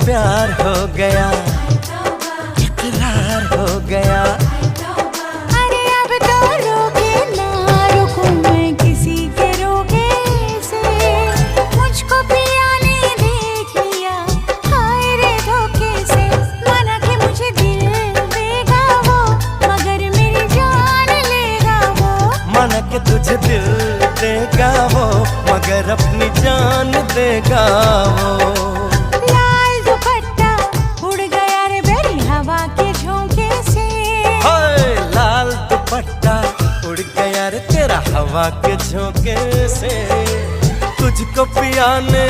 प्यार हो गया, इकरार हो गया। अरे अब तो रोके ना रुकूं मैं किसी के रोके से, मुझको पिया ने देख लिया हाय रे धोखे से। माना कि मुझे दिल देगा वो, मगर मेरी जान लेगा वो। माना कि तुझे दिल देगा वो, मगर अपनी जान देगा वो। लाल दुपट्टा उड़ गया रे मेरी हवा के झोंके से। हाय लाल दुपट्टा उड़ गया रे तेरा हवा के झोंके से। तुझको पिया ने